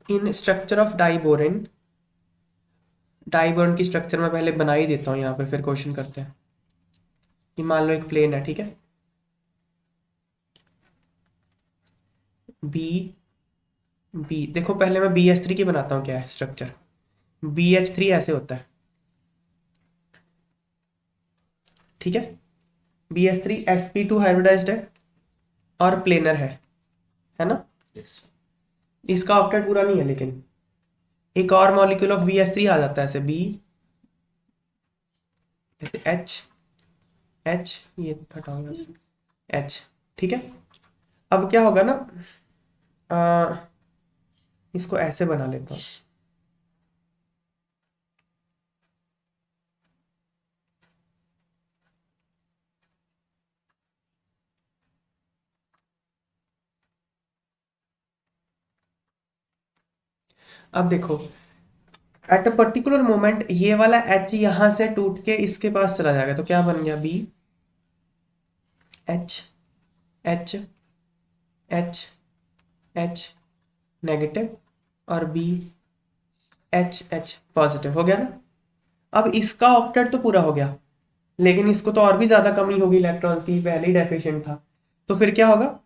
In structure of diborane, diborane की structure मैं पहले बना ही देता हूँ यहाँ पे, फिर क्वेश्चन करते हैं। ये मान लो एक प्लेन है, ठीक है, बी बी, देखो पहले मैं BH3 की बनाता हूँ क्या है स्ट्रक्चर। BH3 ऐसे होता है, ठीक है। BH3 sp2 हाइब्रिडाइज्ड है और प्लेनर है ना। यस। इसका ऑक्टेट पूरा नहीं है, लेकिन एक और मॉलिक्यूल ऑफ BH3 आ जाता है ऐसे, बी ऐसे एच, एच ये हटाऊंगा ऐसे, एच, ठीक है। अब क्या होगा ना, आ, इसको ऐसे बना लेता हूँ। अब देखो, एट अ पर्टिकुलर मोमेंट ये वाला एच यहां से टूट के इसके पास चला जाएगा, तो क्या बन गया, B H H H H negative, और बी एच एच पॉजिटिव, हो गया ना। अब इसका ऑक्टेट तो पूरा हो गया, लेकिन इसको तो और भी ज्यादा कमी होगी इलेक्ट्रॉन्स की, पहले ही डेफिशिएंट था। तो फिर क्या होगा,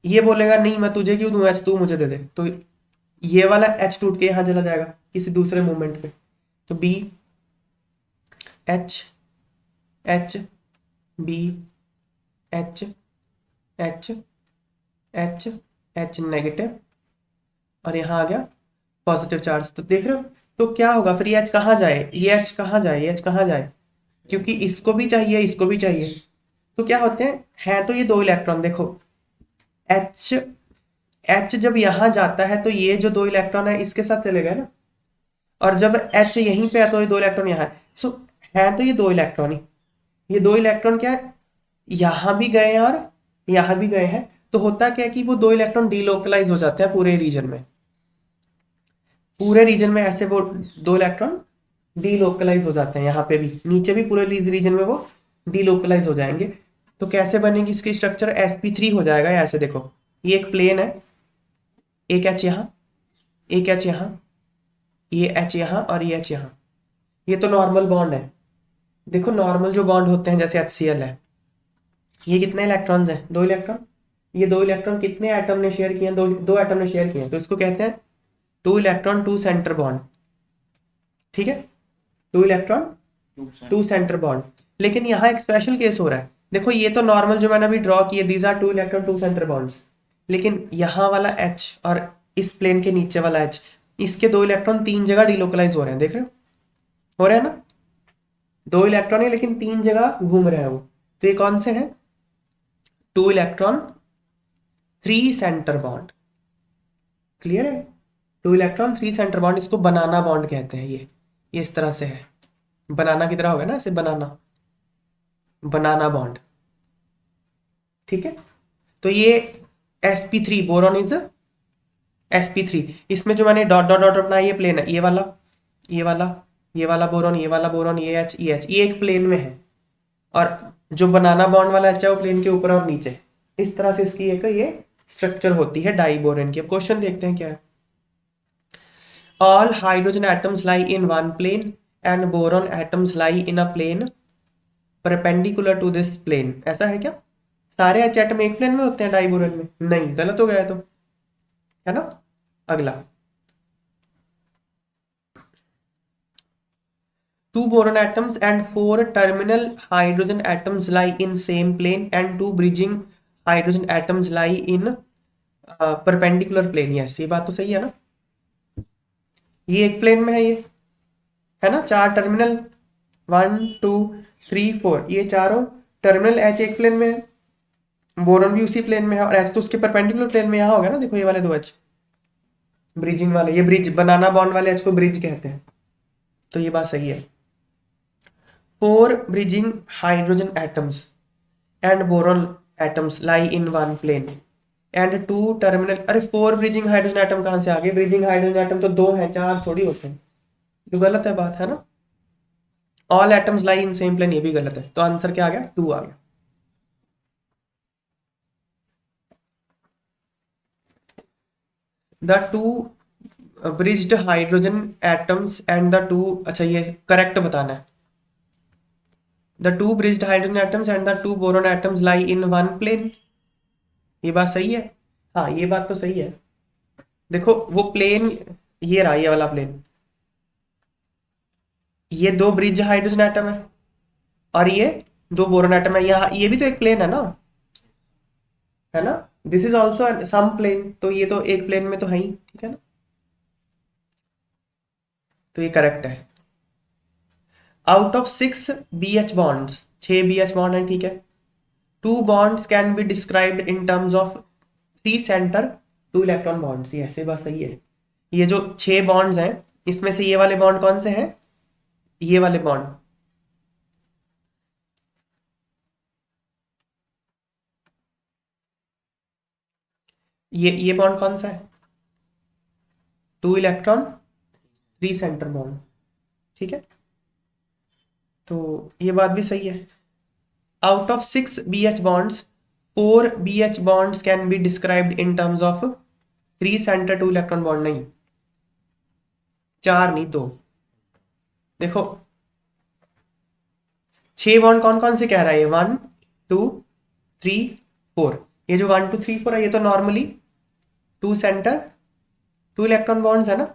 ये बोलेगा नहीं मैं तुझे क्यों दूं एच, तू मुझे दे दे, तो ये वाला एच टूट के यहां चला जाएगा किसी दूसरे मोमेंट पे। तो B H H B H H H H negative, और यहाँ आ गया पॉजिटिव चार्ज, तो देख रहे हो। तो क्या होगा फिर, ये एच कहाँ जाए, ये एच कहाँ जाए, ये एच कहाँ जाए, क्योंकि इसको भी चाहिए इसको भी चाहिए। तो क्या होते हैं तो ये दो इलेक्ट्रॉन, देखो एच एच जब यहाँ जाता है तो ये जो दो इलेक्ट्रॉन है इसके साथ चले गए ना, और जब एच यहीं पे है तो ये दो इलेक्ट्रॉन यहाँ है। सो है तो ये दो इलेक्ट्रॉन ही, ये दो इलेक्ट्रॉन क्या है, यहाँ भी गए हैं और यहाँ भी गए हैं। तो होता क्या है कि वो दो इलेक्ट्रॉन डीलोकलाइज हो जाते हैं पूरे रीजन में, पूरे रीजन में ऐसे वो दो इलेक्ट्रॉन डीलोकलाइज हो जाते हैं, यहाँ पे भी नीचे भी पूरे रीजन में वो डीलोकलाइज हो जाएंगे। तो कैसे बनेगी इसकी स्ट्रक्चर, sp3 हो जाएगा ऐसे, देखो ये एक प्लेन है, एक एच यहाँ, एक एच यहाँ, ये एच यहाँ और ये एच यहाँ, ये तो नॉर्मल बॉन्ड है। देखो नॉर्मल जो बॉन्ड होते हैं जैसे HCl है, ये कितने इलेक्ट्रॉन्स हैं, दो इलेक्ट्रॉन। ये दो इलेक्ट्रॉन कितने एटम ने शेयर किए हैं, दो दो एटम ने शेयर किए हैं, तो इसको कहते हैं two electron two centre bond, ठीक है, two electron two two centre. Centre bond. लेकिन यहाँ एक स्पेशल केस हो रहा है, देखो ये तो नॉर्मल जो मैंने अभी ड्रॉ किए, these are two electron two centre bonds, लेकिन यहाँ वाला H और इस प्लेन के नीचे वाला H, इसके दो इलेक्ट्रॉन तीन जगह डिलोकलाइज हो रहे हैं, देख रहे हो रहे हैं ना, दो इलेक्ट्रॉन है लेकिन तीन जगह घूम रहे हैं वो। तो ये कौन से हैं, two electron three centre bond, clear है। Two electron three centre bond, इसको बनाना बॉन्ड कहते हैं। ये इस तरह से है, बनाना की तरह होगा ना ऐसे, बनाना, बनाना बॉन्ड, ठीक है। तो ये sp3 बोरॉन इज sp3, इसमें जो मैंने डॉट डॉट डॉट बनाया ये प्लेन है, ये वाला ये वाला ये वाला बोरॉन, ये वाला बोरॉन, ये एच ये एक प्लेन में है, और जो बनाना बॉन्ड वाला एच है वो प्लेन के ऊपर और नीचे। इस तरह से इसकी एक ये स्ट्रक्चर होती है डाई बोरेन की। अब क्वेश्चन देखते हैं क्या है। All hydrogen atoms lie in one plane and boron atoms lie in a plane perpendicular to this plane, ऐसा है क्या, सारे एच एटम एक प्लेन में होते हैं डाई बोरेन में, नहीं गलत हो गया तो, है ना। अगला, two boron atoms and four terminal hydrogen atoms lie in same plane and two bridging hydrogen atoms lie in perpendicular plane, yes ये बात तो सही है ना, ये एक प्लेन में है ये, है ना, चार terminal, one two three four, ये चारों टर्मिनल एच एक प्लेन में है, बोरॉन भी उसी प्लेन में है, और एच तो उसके परपेंडिकुलर प्लेन में यहाँ होगा ना, देखो ये वाले दो एच ब्रिजिंग वाले, ये ब्रिज बनाना बॉन्ड वाले एच को ब्रिज कहते हैं, तो ये बात सही है। Four bridging hydrogen atoms and boron atoms lie in one plane and two terminal, अरे फोर ब्रिजिंग हाइड्रोजन एटम कहां से आ गए, ब्रिजिंग हाइड्रोजन एटम तो दो हैं, चार थोड़ी होते हैं, जो गलत है बात, है ना। All atoms lie in same plane, ये भी गलत है, तो आंसर क्या आ गया, टू आ गया। The two bridged hydrogen atoms and the two, अच्छा ये करेक्ट बताना है, the two bridged hydrogen atoms and the two boron atoms lie in one plane, ये बात सही है। हाँ ये बात तो सही है। देखो वो प्लेन ये रहा, ये वाला प्लेन, ये दो ब्रिज हाइड्रोजन एटम है और ये दो बोरॉन एटम है, यहाँ ये भी तो एक प्लेन है ना, this is also some plane, तो ये तो एक प्लेन में तो है ही, ठीक है ना, तो ये करेक्ट है। Out of 6 B H bonds, 6 B H bond है, ठीक है, 2 bonds can be described in terms of 3 centre 2 electron bonds, ये ऐसे बात सही है। ये जो 6 बॉन्ड्स हैं इसमें से ये वाले बॉन्ड कौन से हैं, ये वाले बॉन्ड, ये बॉन्ड कौन सा है, 2 इलेक्ट्रॉन 3 सेंटर बॉन्ड, ठीक है, तो ये बात भी सही है। Out of 6 B H bonds 4 B H bonds can be described in terms of 3 centre 2 electron bond, नहीं 4 नहीं 2। देखो 6 बॉन्ड कौन कौन से कह रहा है, ये 1 2 3 4, ये जो 1 2 3 4 है ये तो नॉर्मली 2 सेंटर 2 इलेक्ट्रॉन बॉन्ड्स है ना,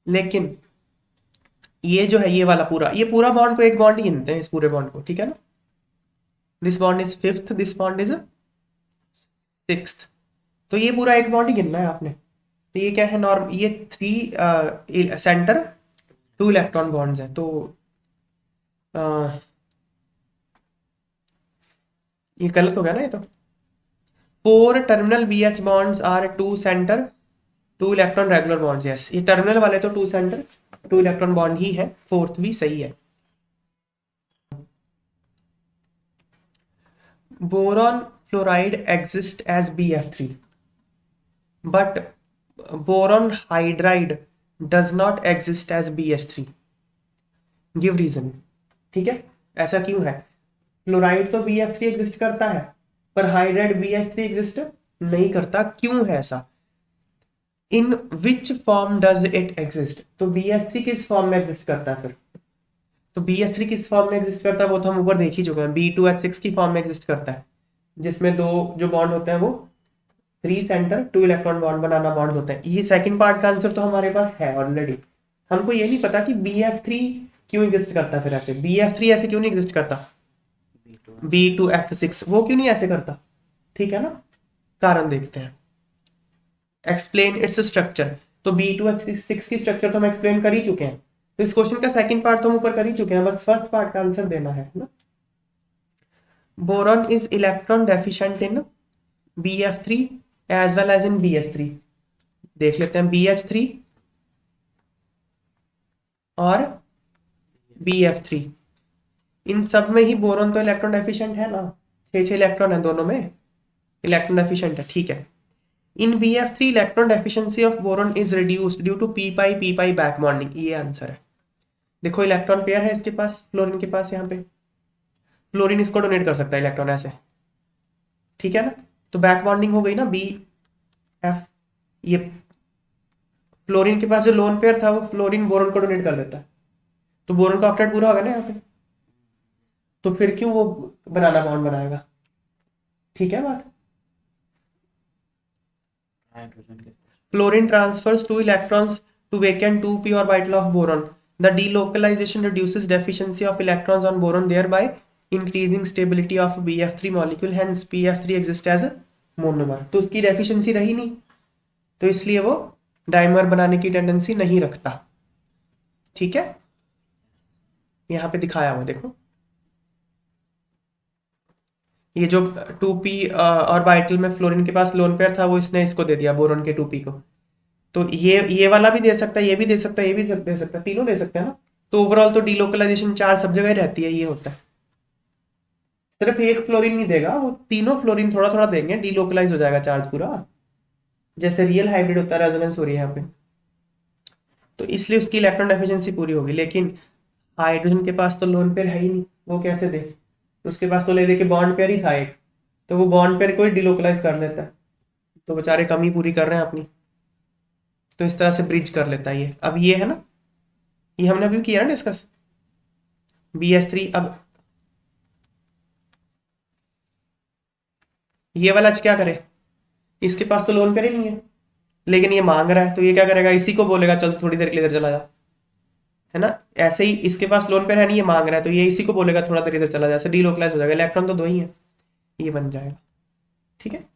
लेकिन ये जो है ये पूरा बॉन्ड को एक बॉन्ड ही गिनते हैं, इस पूरे बॉन्ड को, ठीक है ना, this bond is 5th, this bond is 6th, तो ये पूरा एक बॉन्ड ही गिनना है आपने। तो ये क्या है, नॉर्म ये 3 सेंटर 2 इलेक्ट्रॉन बॉन्ड्स है, तो ये गलत हो गया ना, ये तो 4 terminal B H bonds are 2 centre 2 electron regular bonds, yes ये टर्मिनल वाले तो 2 सेंटर 2 इलेक्ट्रॉन बॉन्ड ही है, 4th भी सही है। Boron fluoride exist as BF3 but boron hydride does not exist as BH3, give reason, ठीक है, ऐसा क्यों है, फ्लोराइड तो BF3 एग्जिस्ट करता है पर हाइड्राइड BH3 एग्जिस्ट नहीं करता, क्यों है ऐसा, in which form does it exist, तो BH3 किस फॉर्म में एग्जिस्ट करता है फिर, तो BH3 किस फॉर्म में एग्जिस्ट करता है वो तो हम ऊपर देख ही चुके हैं, B2H6 की फॉर्म में एग्जिस्ट करता है, जिसमें दो जो बॉन्ड होते हैं वो 3 सेंटर 2 इलेक्ट्रॉन बॉन्ड बनाना बॉन्ड होते हैं, ये सेकंड पार्ट का आंसर तो हमारे पास है ऑलरेडी। हमको ये नहीं पता कि BF3 क्यों एग्जिस्ट करता है, फिर ऐसे BF3 ऐसे क्यों नहीं एग्जिस्ट करता, B2F6 वो क्यों नहीं ऐसे करता, ठीक है ना, कारण देखते हैं। एक्सप्लेन इट्स स्ट्रक्चर, तो B2H6 की स्ट्रक्चर तो हम एक्सप्लेन कर ही चुके हैं, तो इस क्वेश्चन का सेकंड पार्ट तो हम ऊपर कर ही चुके हैं, बस फर्स्ट पार्ट का आंसर देना है ना। Boron is electron deficient in BF3 as well as in BH3, देख लेते हैं BH3 और BF3, इन सब में ही बोरॉन तो इलेक्ट्रॉन डेफिशिएंट है ना, 6 इलेक्ट्रॉन है दोनों में, इलेक्ट्रॉन डेफिशिएंट है, ठीक है। In BF3 electron deficiency of boron is reduced due to p pi back bonding, ये आंसर है। देखो इलेक्ट्रॉन पेयर है इसके पास, फ्लोरीन के पास, यहाँ पे फ्लोरीन इसको डोनेट कर सकता है इलेक्ट्रॉन ऐसे, ठीक है ना, तो बैक बॉन्डिंग हो गई ना BF, ये फ्लोरीन के पास जो लोन पेयर था वो फ्लोरीन बोरॉन को डोनेट कर देता है, तो बोरॉन का ऑक्टेट पूरा होगा ना यहाँ पे, तो फिर क्यों वो बनाना बॉन्ड बनाएगा, ठीक है बात। Fluorine transfers 2 electrons to vacant 2p orbital of boron. The delocalization reduces deficiency of electrons on boron, thereby increasing stability of BF3 molecule. Hence, BF3 exists as a monomer. तो उसकी डेफिशिएंसी रही नहीं, तो इसलिए वो डाइमर बनाने की tendency नहीं रखता, ठीक है, यहाँ पे दिखाया हुआ देखो, ये जो 2p ऑर्बिटल में फ्लोरीन के पास लोन पेयर था वो इसने इसको दे दिया बोरॉन के 2p को, तो ये वाला भी दे सकता है, ये भी दे सकता है, ये भी दे सकता है, तीनों दे सकते हैं ना, तो ओवरऑल तो डीलोकलाइजेशन चार्ज सब जगह रहती है, ये होता है, सिर्फ एक फ्लोरीन नहीं देगा, वो तीनों फ्लोरीन थोड़ा थोड़ा देंगे, डीलोकलाइज हो जाएगा चार्ज पूरा, जैसे रियल हाइब्रिड होता है, रेजोनेंस हो रही है यहाँ पे, तो इसलिए उसकी इलेक्ट्रॉन डेफिशिएंसी पूरी होगी। लेकिन हाइड्रोजन के पास तो लोन पेयर है ही नहीं, वो कैसे दे, उसके पास तो ले दे के बॉन्ड पेयर ही था एक, तो वो बॉन्ड पेयर को ही डिलोकलाइज कर लेता है, तो बेचारे कमी पूरी कर रहे हैं अपनी, तो इस तरह से ब्रिज कर लेता है ये। अब ये है ना, ये हमने अभी किया ना डिस्कस, BH3। अब ये वाला क्या करे, इसके पास तो लोन पे ही नहीं है, लेकिन ये मांग रहा है, तो ये क्या करेगा, इसी को बोलेगा चल थोड़ी देर के लिए इधर चला जा, है ना। ऐसे ही इसके पास लोन पे है नहीं, ये मांग रहा है, तो ये इसी को बोलेगा थोड़ा देर इधर चला जा, ऐसे डीलोकलाइज हो जाएगा, इलेक्ट्रॉन तो दो ही है, ये बन जाएगा। ठीक है।